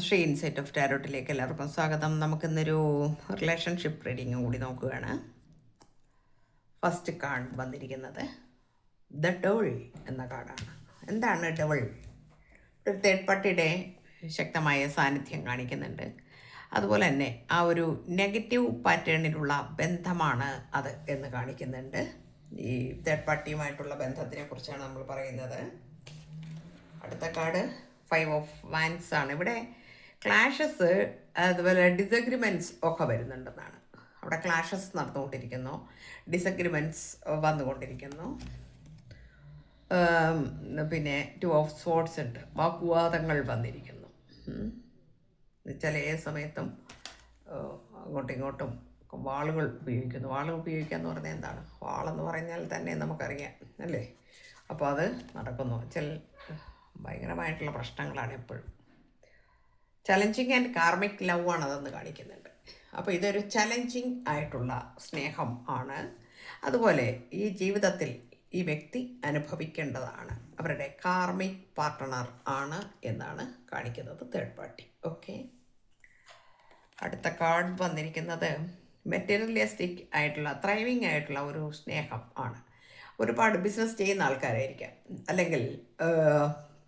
Shri insight of ടാരോട്ടിലേക്ക് എല്ലാവർക്കും സ്വാഗതം. നമുക്കിന്നൊരു റിലേഷൻഷിപ്പ് റീഡിങ്ങും കൂടി നോക്കുകയാണ്. ഫസ്റ്റ് കാർഡ് വന്നിരിക്കുന്നത് ദ ഡെവിൾ എന്ന കാർഡാണ്. എന്താണ് ഡെവിൾ? ഒരു തേർഡ് പാർട്ടിയുടെ ശക്തമായ സാന്നിധ്യം കാണിക്കുന്നുണ്ട്. അതുപോലെ തന്നെ ആ ഒരു നെഗറ്റീവ് പാറ്റേണിലുള്ള ബന്ധമാണ് അത് എന്ന് കാണിക്കുന്നുണ്ട്. ഈ തേർഡ് പാർട്ടിയുമായിട്ടുള്ള ബന്ധത്തിനെ കുറിച്ചാണ് നമ്മൾ പറയുന്നത്. അടുത്ത കാർഡ് 5 ഓഫ് വാൻസ് ആണ്. ഇവിടെ ക്ലാഷസ് അതുപോലെ ഡിസഗ്രിമെൻറ്റ്സ് ഒക്കെ വരുന്നുണ്ടെന്നാണ്. അവിടെ ക്ലാഷസ് നടന്നുകൊണ്ടിരിക്കുന്നു, ഡിസഗ്രിമെൻറ്റ്സ് വന്നുകൊണ്ടിരിക്കുന്നു. പിന്നെ 2 ഓഫ് സ്വോർഡ്സ് ഉണ്ട്, വാഗ്വാദങ്ങൾ വന്നിരിക്കുന്നു. ചില സമയത്തും അങ്ങോട്ടും ഇങ്ങോട്ടും വാളുകൾ ഉപയോഗിക്കുന്നു. വാളുകൾ ഉപയോഗിക്കുക എന്ന് പറഞ്ഞാൽ എന്താണ്? വാളെന്ന് പറഞ്ഞാൽ തന്നെ നമുക്കറിയാം അല്ലേ? അപ്പോൾ അത് നടക്കുന്നു. ഭയങ്കരമായിട്ടുള്ള പ്രശ്നങ്ങളാണ് എപ്പോഴും. ചലഞ്ചിങ് ആൻഡ് കാർമിക് ലവ് ആണ് അതെന്ന് കാണിക്കുന്നുണ്ട്. അപ്പോൾ ഇതൊരു ചലഞ്ചിങ് ആയിട്ടുള്ള സ്നേഹം ആണ്. അതുപോലെ ഈ ജീവിതത്തിൽ ഈ വ്യക്തി അനുഭവിക്കേണ്ടതാണ്. അവരുടെ കാർമിക് പാർട്ട്ണർ ആണ് എന്നാണ് കാണിക്കുന്നത് തേർഡ് പാർട്ടി. ഓക്കെ, അടുത്ത കാർഡ് വന്നിരിക്കുന്നത് മെറ്റീരിയലിസ്റ്റിക് ആയിട്ടുള്ള ത്രൈവിങ് ആയിട്ടുള്ള ഒരു സ്നേഹം ആണ്. ഒരുപാട് ബിസിനസ് ചെയ്യുന്ന ആൾക്കാരായിരിക്കാം, അല്ലെങ്കിൽ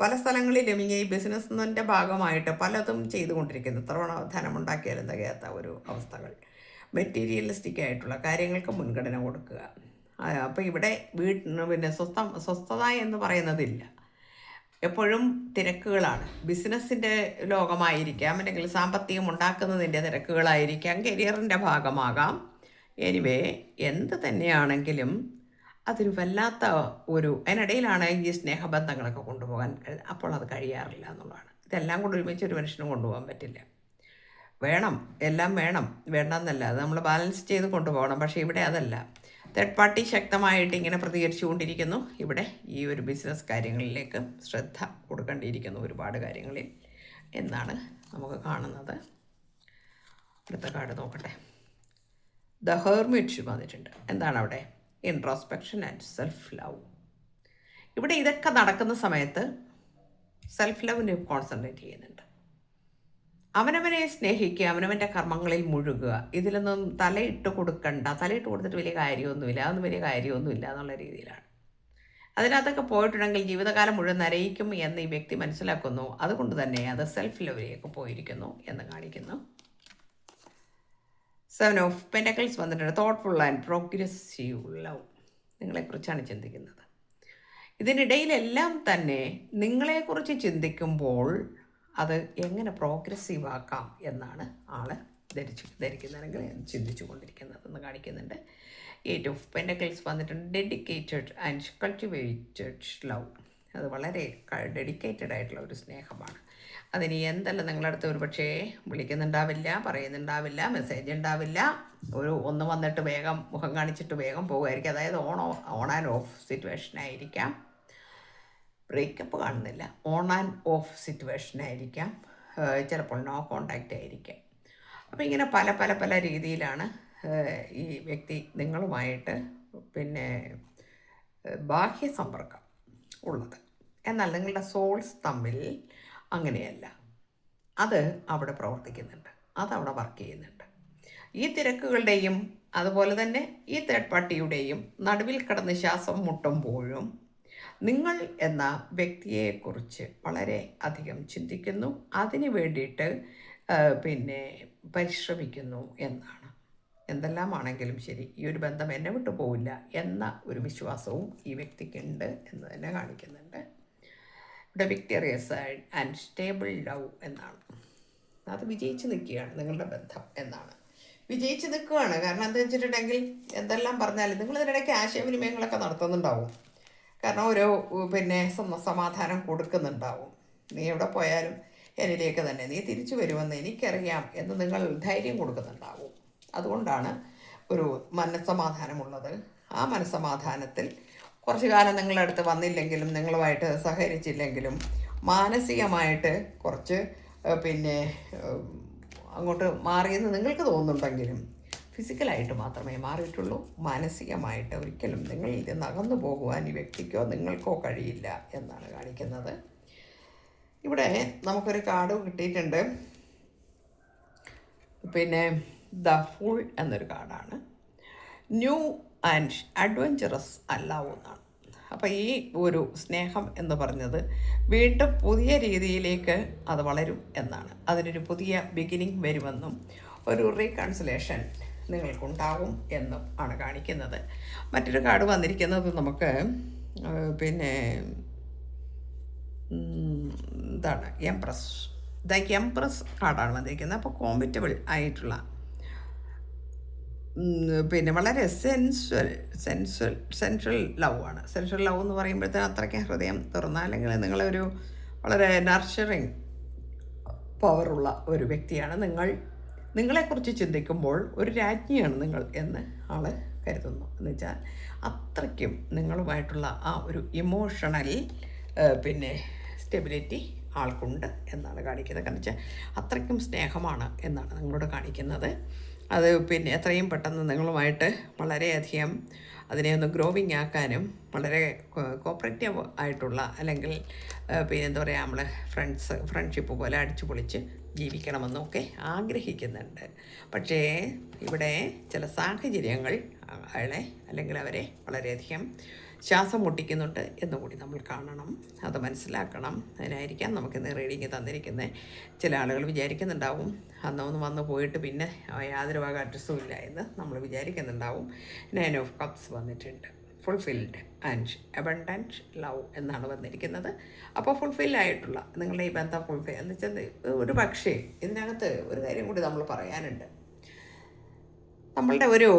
പല സ്ഥലങ്ങളിലും ഈ ബിസിനസ്സിൻ്റെ ഭാഗമായിട്ട് പലതും ചെയ്തുകൊണ്ടിരിക്കുന്നു. എത്ര ധനമുണ്ടാക്കിയാലും തികയാത്ത ഒരു അവസ്ഥകൾ. മെറ്റീരിയലിസ്റ്റിക് ആയിട്ടുള്ള കാര്യങ്ങൾക്ക് മുൻഗണന കൊടുക്കുക. അപ്പോൾ ഇവിടെ പിന്നെ സ്വസ്ഥത എന്ന് പറയുന്നതില്ല. എപ്പോഴും തിരക്കുകളാണ്. ബിസിനസ്സിൻ്റെ ലോകമായിരിക്കാം, അല്ലെങ്കിൽ സാമ്പത്തികം ഉണ്ടാക്കുന്നതിൻ്റെ തിരക്കുകളായിരിക്കാം, കരിയറിൻ്റെ ഭാഗമാകാം. എനിവേ, എന്ത് തന്നെയാണെങ്കിലും അതൊരു വല്ലാത്ത അതിനിടയിലാണ് ഈ സ്നേഹബന്ധങ്ങളൊക്കെ കൊണ്ടുപോകാൻ. അപ്പോൾ അത് കഴിയാറില്ല എന്നുള്ളതാണ്. ഇതെല്ലാം കൂടെ ഒരുമിച്ച് ഒരു മനുഷ്യനും കൊണ്ടുപോകാൻ പറ്റില്ല. എല്ലാം വേണം, വേണ്ടെന്നല്ല, അത് നമ്മൾ ബാലൻസ് ചെയ്ത് കൊണ്ടുപോകണം. പക്ഷേ ഇവിടെ അതല്ല. തേർഡ് പാർട്ടി ശക്തമായിട്ട് ഇങ്ങനെ പ്രതികരിച്ചുകൊണ്ടിരിക്കുന്നു. ഇവിടെ ഈ ഒരു ബിസിനസ് കാര്യങ്ങളിലേക്ക് ശ്രദ്ധ കൊടുക്കേണ്ടിയിരിക്കുന്നു ഒരുപാട് കാര്യങ്ങളിൽ എന്നാണ് നമുക്ക് കാണുന്നത്. അടുത്ത കാർഡ് നോക്കട്ടെ. ദ ഹെർമിറ്റ് വന്നിട്ടുണ്ട്. എന്താണ് അവിടെ? Introspection and self love. ഇവിടെ ഇതൊക്കെ നടക്കുന്ന സമയത്ത് സെൽഫ് ലവിന് കോൺസെൻട്രേറ്റ് ചെയ്യുന്നുണ്ട്. അവനവനെ സ്നേഹിക്കുക, അവനവൻ്റെ കർമ്മങ്ങളിൽ മുഴുകുക. ഇതിലൊന്നും തലയിട്ട് കൊടുത്തിട്ട് വലിയ കാര്യമൊന്നുമില്ല, അതൊന്നും വലിയ കാര്യമൊന്നുമില്ല എന്നുള്ള രീതിയിലാണ്. അതിനകത്തൊക്കെ പോയിട്ടുണ്ടെങ്കിൽ ജീവിതകാലം മുഴുവൻ നരയിക്കും എന്ന് ഈ വ്യക്തി മനസ്സിലാക്കുന്നു. അതുകൊണ്ട് തന്നെ അത് സെൽഫ് ലവിലേക്ക് പോയിരിക്കുന്നു എന്ന് കാണിക്കുന്നു. 7 ഓഫ് പെൻറ്റക്കിൾസ് വന്നിട്ടുണ്ട്. Thoughtful and progressive love. നിങ്ങളെക്കുറിച്ചാണ് ചിന്തിക്കുന്നത്. ഇതിനിടയിലെല്ലാം തന്നെ നിങ്ങളെക്കുറിച്ച് ചിന്തിക്കുമ്പോൾ അത് എങ്ങനെ പ്രോഗ്രസീവ് ആക്കാം എന്നാണ് ആൾ ധരിക്കുന്നതെങ്കിൽ ചിന്തിച്ചു കൊണ്ടിരിക്കുന്നതെന്ന് കാണിക്കുന്നുണ്ട്. 8 ഓഫ് പെൻറ്റക്കിൾസ് വന്നിട്ടുണ്ട്. Dedicated and cultivated love. അത് വളരെ ഡെഡിക്കേറ്റഡ് ആയിട്ടുള്ള ഒരു സ്നേഹമാണ്. അതിന് എന്തെല്ലാം നിങ്ങളുടെ അടുത്ത് ഒരു പക്ഷേ വിളിക്കുന്നുണ്ടാവില്ല, പറയുന്നുണ്ടാവില്ല, മെസ്സേജ് ഉണ്ടാവില്ല. ഒന്ന് വന്നിട്ട് വേഗം മുഖം കാണിച്ചിട്ട് വേഗം പോകുമായിരിക്കും. അതായത് ഓൺ ആൻഡ് ഓഫ് സിറ്റുവേഷൻ ആയിരിക്കാം. ബ്രേക്കപ്പ് കാണുന്നില്ല, ഓൺ ആൻഡ് ഓഫ് സിറ്റുവേഷൻ ആയിരിക്കാം. ചിലപ്പോൾ നോ കോണ്ടാക്റ്റ് ആയിരിക്കാം. അപ്പോൾ ഇങ്ങനെ പല പല പല രീതിയിലാണ് ഈ വ്യക്തി നിങ്ങളുമായിട്ട് പിന്നെ ബാഹ്യ സമ്പർക്കം ഉള്ളത്. എന്നാൽ നിങ്ങളുടെ സോൾസ് തമ്മിൽ അങ്ങനെയല്ല. അത് അവിടെ പ്രവർത്തിക്കുന്നുണ്ട്, അതവിടെ വർക്ക് ചെയ്യുന്നുണ്ട്. ഈ തിരക്കുകളുടെയും അതുപോലെ തന്നെ ഈ തേർഡ് പാർട്ടിയുടെയും നടുവിൽ കിടന്ന് ശ്വാസം മുട്ടുമ്പോഴും നിങ്ങൾ എന്ന വ്യക്തിയെക്കുറിച്ച് വളരെ അധികം ചിന്തിക്കുന്നു, അതിന് വേണ്ടിയിട്ട് പിന്നെ പരിശ്രമിക്കുന്നു എന്നാണ്. എന്തെല്ലാമാണെങ്കിലും ശരി, ഈ ഒരു ബന്ധം എന്നെ വിട്ടു പോവില്ല എന്ന ഒരു വിശ്വാസവും ഈ വ്യക്തിക്കുണ്ട് എന്ന് തന്നെ കാണിക്കുന്നുണ്ട്. ഇവിടെ വിക്ടോറിയസ് ആൻഡ് സ്റ്റേബിൾ ലവ് എന്നാണ്. അത് വിജയിച്ച് നിൽക്കുകയാണ് നിങ്ങളുടെ ബന്ധം എന്നാണ്. വിജയിച്ച് നിൽക്കുകയാണ്. കാരണം എന്താ വെച്ചിട്ടുണ്ടെങ്കിൽ എന്തെല്ലാം പറഞ്ഞാലും നിങ്ങൾ ഇതിനിടയ്ക്ക് ആശയവിനിമയങ്ങളൊക്കെ നടത്തുന്നുണ്ടാവും. കാരണം ഓരോ പിന്നെ സമാധാനം കൊടുക്കുന്നുണ്ടാവും. നീ എവിടെ പോയാലും എന്നിലേക്ക് തന്നെ നീ തിരിച്ചു വരുമെന്ന് എനിക്കറിയാം എന്ന് നിങ്ങൾ ധൈര്യം കൊടുക്കുന്നുണ്ടാവും. അതുകൊണ്ടാണ് ഒരു മനസ്സമാധാനമുള്ളത്. ആ മനസ്സമാധാനത്തിൽ കുറച്ചു കാലം നിങ്ങളുടെ അടുത്ത് വന്നില്ലെങ്കിലും നിങ്ങളുമായിട്ട് സഹകരിച്ചില്ലെങ്കിലും മാനസികമായിട്ട് കുറച്ച് പിന്നെ അങ്ങോട്ട് മാറിയെന്ന് നിങ്ങൾക്ക് തോന്നുന്നുണ്ടെങ്കിലും ഫിസിക്കലായിട്ട് മാത്രമേ മാറിയിട്ടുള്ളൂ. മാനസികമായിട്ട് ഒരിക്കലും നിങ്ങളിൽ നിന്ന് അകന്നു പോകുവാൻ ഈ വ്യക്തിക്കോ നിങ്ങൾക്കോ കഴിയില്ല എന്നാണ് കാണിക്കുന്നത്. ഇവിടെ നമുക്കൊരു കാർഡ് കിട്ടിയിട്ടുണ്ട്. പിന്നെ ദ ഫുൾ എന്നൊരു കാർഡാണ്. ന്യൂ ആൻഡ് അഡ്വഞ്ചറസ് അല്ലാവുന്നതാണ്. അപ്പോൾ ഈ ഒരു സ്നേഹം എന്ന് പറഞ്ഞത് വീണ്ടും പുതിയ രീതിയിലേക്ക് അത് വളരും എന്നാണ്. അതിനൊരു പുതിയ ബിഗിനിങ് വരുമെന്നും ഒരു റീകൺസിലേഷൻ നിങ്ങൾക്കുണ്ടാവും എന്നും ആണ് കാണിക്കുന്നത്. മറ്റൊരു കാർഡ് വന്നിരിക്കുന്നത് നമുക്ക് പിന്നെ എന്താണ് എംപ്രസ്. ദ എംപ്രസ് കാർഡാണ് വന്നിരിക്കുന്നത്. അപ്പോൾ കോമ്പറ്റബിൾ ആയിട്ടുള്ള പിന്നെ വളരെ സെൻട്രൽ ലവ് ആണ്. സെൻട്രൽ ലവ് എന്ന് പറയുമ്പോഴത്തേന് അത്രയ്ക്ക് ഹൃദയം തുറന്ന, അല്ലെങ്കിൽ നിങ്ങളൊരു വളരെ നർച്ചറിങ് പവറുള്ള ഒരു വ്യക്തിയാണ്. നിങ്ങളെക്കുറിച്ച് ചിന്തിക്കുമ്പോൾ ഒരു രാജ്ഞിയാണ് നിങ്ങൾ എന്ന് ആൾ കരുതുന്നു. എന്ന് വെച്ചാൽ അത്രയ്ക്കും നിങ്ങളുമായിട്ടുള്ള ആ ഒരു ഇമോഷണൽ പിന്നെ സ്റ്റെബിലിറ്റി ആൾക്കുണ്ട് എന്നാണ് കാണിക്കുന്നത്. കാരണം വെച്ചാൽ അത്രയ്ക്കും സ്നേഹമാണ് എന്നാണ് നിങ്ങളോട് കാണിക്കുന്നത്. അത് പിന്നെ എത്രയും പെട്ടെന്ന് നിങ്ങളുമായിട്ട് വളരെയധികം അതിനെ ഒന്ന് ഗ്രോവിങ് ആക്കാനും വളരെ കോപ്പറേറ്റീവ് ആയിട്ടുള്ള, അല്ലെങ്കിൽ പിന്നെ എന്താ പറയുക, നമ്മൾ ഫ്രണ്ട്ഷിപ്പ് പോലെ അടിച്ചു പൊളിച്ച് ജീവിക്കണമെന്നൊക്കെ ആഗ്രഹിക്കുന്നുണ്ട്. പക്ഷേ ഇവിടെ ചില സാഹചര്യങ്ങൾ അയാളെ അല്ലെങ്കിൽ അവരെ വളരെയധികം ശ്വാസം മുട്ടിക്കുന്നുണ്ട് എന്നുകൂടി നമ്മൾ കാണണം, അത് മനസ്സിലാക്കണം. അതിനായിരിക്കാം നമുക്കിന്ന് റീഡിങ് തന്നിരിക്കുന്നത്. ചില ആളുകൾ വിചാരിക്കുന്നുണ്ടാവും അന്നൊന്ന് വന്ന് പോയിട്ട് പിന്നെ യാതൊരു വക അഡ്രസ്സും ഇല്ല എന്ന് നമ്മൾ വിചാരിക്കുന്നുണ്ടാവും. 9 ഓഫ് കപ്സ് വന്നിട്ടുണ്ട്. ഫുൾഫിൽഡ് ആൻഡ് അബണ്ടൻറ്റ് ലവ് എന്നാണ് വന്നിരിക്കുന്നത്. അപ്പോൾ ഫുൾഫില്ലായിട്ടുള്ള നിങ്ങളുടെ ഈ ബന്ധം ഫുൾഫിൽ എന്ന് വെച്ചാൽ ഒരു പക്ഷേ ഇതിനകത്ത് ഒരു കാര്യം കൂടി നമ്മൾ പറയാനുണ്ട്. നമ്മളുടെ ഒരു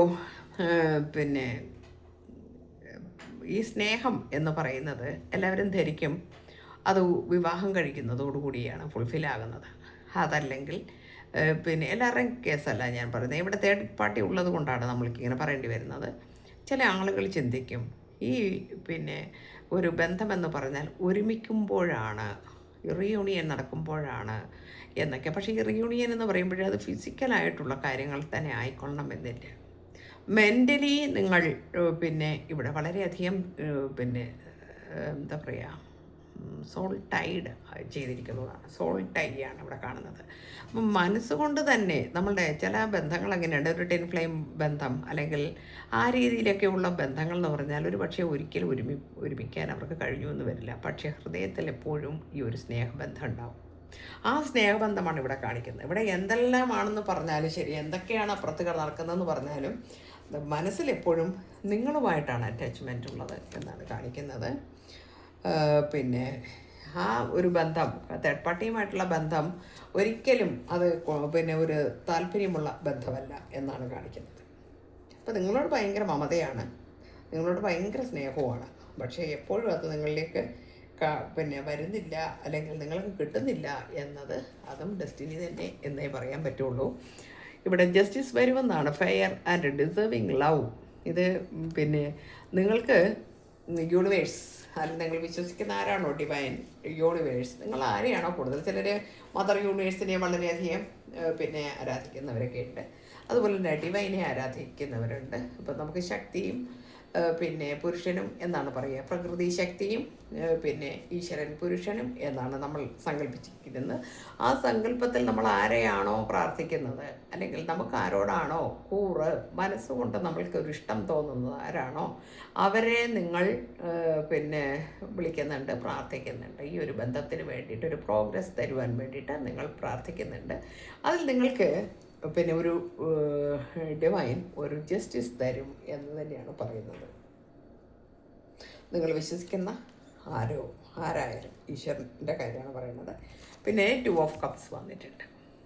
പിന്നെ ഈ സ്നേഹം എന്ന് പറയുന്നത് എല്ലാവരും ധരിക്കും അത് വിവാഹം കഴിക്കുന്നതോടുകൂടിയാണ് ഫുൾഫില്ലാകുന്നത്. അതല്ലെങ്കിൽ പിന്നെ എല്ലാവരുടെയും കേസല്ല ഞാൻ പറയുന്നത്. ഇവിടെ തേർഡ് പാർട്ടി ഉള്ളത് കൊണ്ടാണ് നമ്മൾക്കിങ്ങനെ പറയേണ്ടി വരുന്നത്. ചില ആളുകൾ ചിന്തിക്കും ഈ പിന്നെ ഒരു ബന്ധമെന്ന് പറഞ്ഞാൽ ഒരുമിക്കുമ്പോഴാണ്, റീയൂണിയൻ നടക്കുമ്പോഴാണ് എന്നൊക്കെ. പക്ഷേ ഈ റീയൂണിയൻ എന്ന് പറയുമ്പോഴേ അത് ഫിസിക്കലായിട്ടുള്ള കാര്യങ്ങൾ തന്നെ ആയിക്കൊള്ളണം എന്നില്ല. മെൻ്റലി നിങ്ങൾ പിന്നെ ഇവിടെ വളരെയധികം പിന്നെ എന്താ പറയുക, സോൾ ടൈഡ് ചെയ്തിരിക്കുന്നതാണ്. സോൾ ടൈയാണ് ഇവിടെ കാണുന്നത്. അപ്പം മനസ്സുകൊണ്ട് തന്നെ നമ്മളുടെ ചില ബന്ധങ്ങൾ എങ്ങനെയുണ്ട്, ഒരു ടിൻ ഫ്ലെയിം ബന്ധം അല്ലെങ്കിൽ ആ രീതിയിലൊക്കെയുള്ള ബന്ധങ്ങൾ എന്ന് പറഞ്ഞാൽ ഒരു പക്ഷേ ഒരിക്കലും ഒരുമിക്കാൻ അവർക്ക് കഴിഞ്ഞു എന്ന് വരില്ല. പക്ഷേ ഹൃദയത്തിൽ എപ്പോഴും ഈ ഒരു സ്നേഹബന്ധം ഉണ്ടാവും. ആ സ്നേഹബന്ധമാണ് ഇവിടെ കാണിക്കുന്നത്. ഇവിടെ എന്തെല്ലാമാണെന്ന് പറഞ്ഞാലും ശരി, എന്തൊക്കെയാണ് അപ്പുറത്ത് നടക്കുന്നതെന്ന് പറഞ്ഞാലും മനസ്സിലെപ്പോഴും നിങ്ങളുമായിട്ടാണ് അറ്റാച്ച്മെൻ്റ് ഉള്ളത് എന്നാണ് കാണിക്കുന്നത്. പിന്നെ ആ ഒരു ബന്ധം, തേർഡ് പാർട്ടിയുമായിട്ടുള്ള ബന്ധം ഒരിക്കലും അത് പിന്നെ ഒരു താല്പര്യമുള്ള ബന്ധമല്ല എന്നാണ് കാണിക്കുന്നത്. അപ്പോൾ നിങ്ങളോട് ഭയങ്കര മമതയാണ്, നിങ്ങളോട് ഭയങ്കര സ്നേഹവുമാണ്. പക്ഷേ എപ്പോഴും അത് നിങ്ങളിലേക്ക് പിന്നെ വരുന്നില്ല, അല്ലെങ്കിൽ നിങ്ങൾക്ക് കിട്ടുന്നില്ല എന്നത് അതും ഡെസ്റ്റിനി തന്നെ എന്നേ പറയാൻ പറ്റുള്ളൂ. ഇവിടെ ജസ്റ്റിസ് വരുമെന്നാണ്. Fair and deserving love. ഇത് പിന്നെ നിങ്ങൾക്ക് യൂണിവേഴ്സ്, അല്ലെങ്കിൽ നിങ്ങൾ വിശ്വസിക്കുന്ന ആരാണോ ഡിവൈൻ യൂണിവേഴ്സ്, നിങ്ങൾ ആരെയാണോ കൂടുതൽ, ചിലർ മദർ യൂണിവേഴ്സിനെ വളരെയധികം പിന്നെ ആരാധിക്കുന്നവരൊക്കെ ഉണ്ട്. അതുപോലെ തന്നെ ഡിവൈനെ ആരാധിക്കുന്നവരുണ്ട്. ഇപ്പം നമുക്ക് ശക്തിയും പിന്നെ പുരുഷനും എന്നാണ് പറയുക. പ്രകൃതി ശക്തിയും പിന്നെ ഈശ്വരൻ പുരുഷനും എന്നാണ് നമ്മൾ സങ്കല്പിച്ചിരിക്കുന്നത്. ആ സങ്കല്പത്തിൽ നമ്മൾ ആരെയാണോ പ്രാർത്ഥിക്കുന്നത്, അല്ലെങ്കിൽ നമുക്ക് ആരോടാണോ മനസ്സുകൊണ്ട് നമ്മൾക്കൊരു ഇഷ്ടം തോന്നുന്നത് ആരാണോ അവരെ നിങ്ങൾ പിന്നെ വിളിക്കുന്നുണ്ട്, പ്രാർത്ഥിക്കുന്നുണ്ട്. ഈ ഒരു ബന്ധത്തിന് വേണ്ടിയിട്ട്, ഒരു പ്രോഗ്രസ് തരുവാൻ വേണ്ടിയിട്ട് നിങ്ങൾ പ്രാർത്ഥിക്കുന്നുണ്ട്. അതിൽ നിങ്ങൾക്ക് പിന്നെ ഒരു ഡിവൈൻ ഒരു ജസ്റ്റിസ് തരും എന്ന് തന്നെയാണ് പറയുന്നത്. നിങ്ങൾ വിശ്വസിക്കുന്ന ആരായാലും ഈശ്വരൻ്റെ കാര്യമാണ് പറയുന്നത്. പിന്നെ 2 ഓഫ് കപ്സ് വന്നിട്ടുണ്ട്.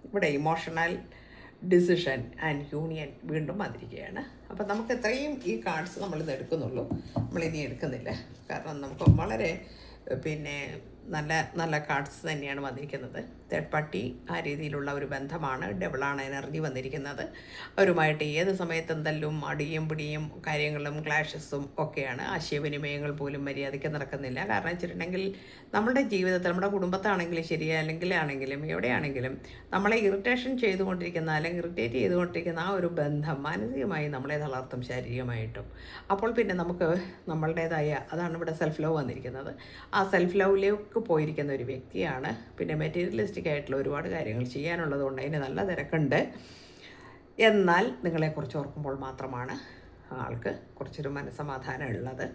ഇവിടെ ഇമോഷണൽ ഡിസിഷൻ ആൻഡ് യൂണിയൻ വീണ്ടും വന്നിരിക്കുകയാണ്. അപ്പം നമുക്ക് എത്രയും ഈ കാർഡ്സ് നമ്മളിന്ന് എടുക്കുന്നുള്ളൂ, നമ്മളിനി എടുക്കുന്നില്ല. കാരണം നമുക്ക് വളരെ പിന്നെ നല്ല കാർഡ്സ് തന്നെയാണ് വന്നിരിക്കുന്നത്. തേർഡ് പാർട്ടി ആ രീതിയിലുള്ള ഒരു ബന്ധമാണ്. ഡബിളാണ് എനർജി വന്നിരിക്കുന്നത്. അവരുമായിട്ട് ഏത് സമയത്തും തല്ലും അടിയും പിടിയും കാര്യങ്ങളും ക്ലാഷസും ഒക്കെയാണ്. ആശയവിനിമയങ്ങൾ പോലും മര്യാദയ്ക്ക് നടക്കുന്നില്ല. കാരണം വെച്ചിട്ടുണ്ടെങ്കിൽ നമ്മുടെ ജീവിതത്തിൽ, നമ്മുടെ കുടുംബത്താണെങ്കിലും ശരി, ആണെങ്കിലും എവിടെയാണെങ്കിലും നമ്മളെ ഇറിറ്റേറ്റ് ചെയ്തുകൊണ്ടിരിക്കുന്ന ആ ഒരു ബന്ധം മാനസികമായി നമ്മളെ തളർത്തും, ശാരീരികമായിട്ടും. അപ്പോൾ പിന്നെ നമുക്ക് നമ്മളുടേതായ, അതാണ് ഇവിടെ സെൽഫ് ലവ് വന്നിരിക്കുന്നത്. ആ സെൽഫ് ലവിലേക്ക് തിരക്ക് പോയിരിക്കുന്ന ഒരു വ്യക്തിയാണ്. പിന്നെ മെറ്റീരിയലിസ്റ്റിക് ആയിട്ടുള്ള ഒരുപാട് കാര്യങ്ങൾ ചെയ്യാനുള്ളത് കൊണ്ട് അതിന് നല്ല തിരക്കുണ്ട്. എന്നാൽ നിങ്ങളെക്കുറിച്ച് ഓർക്കുമ്പോൾ മാത്രമാണ് ആൾക്ക് കുറച്ചൊരു മനസ്സമാധാനം ഉള്ളത്.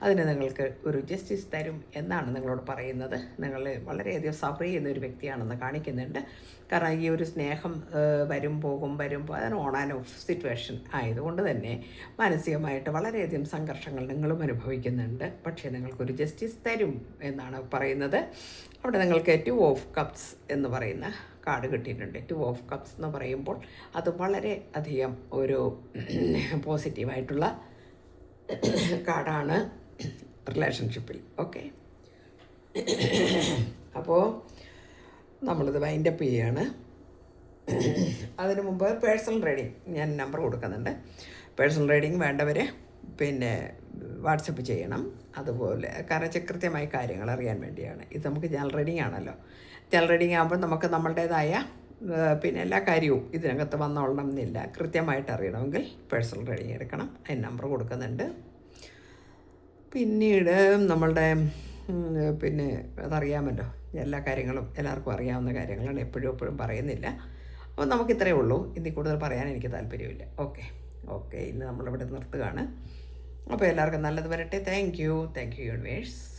അതിന് നിങ്ങൾക്ക് ഒരു ജസ്റ്റിസ് തരും എന്നാണ് നിങ്ങളോട് പറയുന്നത്. നിങ്ങൾ വളരെയധികം സഫർ ചെയ്യുന്ന ഒരു വ്യക്തിയാണെന്ന് കാണിക്കുന്നുണ്ട്. കാരണം ഈ ഒരു സ്നേഹം വരും പോകും അതിന് ഓൺ ആൻഡ് ഓഫ് സിറ്റുവേഷൻ ആയതുകൊണ്ട് തന്നെ മാനസികമായിട്ട് വളരെയധികം സംഘർഷങ്ങൾ നിങ്ങളും അനുഭവിക്കുന്നുണ്ട്. പക്ഷേ നിങ്ങൾക്കൊരു ജസ്റ്റിസ് തരും എന്നാണ് പറയുന്നത്. അവിടെ നിങ്ങൾക്ക് 2 ഓഫ് കപ്സ് എന്ന് പറയുന്ന കാർഡ് കിട്ടിയിട്ടുണ്ട്. 2 ഓഫ് കപ്സ് എന്ന് പറയുമ്പോൾ അത് വളരെ അധികം ഒരു പോസിറ്റീവായിട്ടുള്ള കാർഡാണ് റിലേഷൻഷിപ്പിൽ. ഓക്കെ, അപ്പോൾ നമ്മളിത് വൈൻഡപ്പ് ചെയ്യുകയാണ്. അതിനു മുമ്പ് പേഴ്സണൽ റീഡിങ് ഞാൻ നമ്പർ കൊടുക്കുന്നുണ്ട്. പേഴ്സണൽ റീഡിങ് വേണ്ടവർ പിന്നെ വാട്സപ്പ് ചെയ്യണം. അതുപോലെ കാരണം കൃത്യമായി കാര്യങ്ങൾ അറിയാൻ വേണ്ടിയാണ്. ഇത് നമുക്ക് ജനറൽ റീഡിങ് ആണല്ലോ. ജനറൽ റീഡിങ് ആകുമ്പോൾ നമുക്ക് നമ്മളുടേതായ പിന്നെ എല്ലാ കാര്യവും ഇതിനകത്ത് വന്നോളണം എന്നില്ല. കൃത്യമായിട്ട് അറിയണമെങ്കിൽ പേഴ്സണൽ റീഡിങ് എടുക്കണം. അതിന് നമ്പർ കൊടുക്കുന്നുണ്ട്. പിന്നീട് നമ്മളുടെ പിന്നെ അതറിയാമല്ലോ, എല്ലാ കാര്യങ്ങളും എല്ലാവർക്കും അറിയാവുന്ന കാര്യങ്ങളാണ്, എപ്പോഴും പറയുന്നില്ല. അപ്പോൾ നമുക്കിത്രയേ ഉള്ളൂ. ഇതിൽ കൂടുതൽ പറയാൻ എനിക്ക് താല്പര്യമില്ല. ഓക്കെ, ഇന്ന് നമ്മളിവിടെ നിർത്തുകയാണ്. അപ്പോൾ എല്ലാവർക്കും നല്ലത് വരട്ടെ. Thank you universe.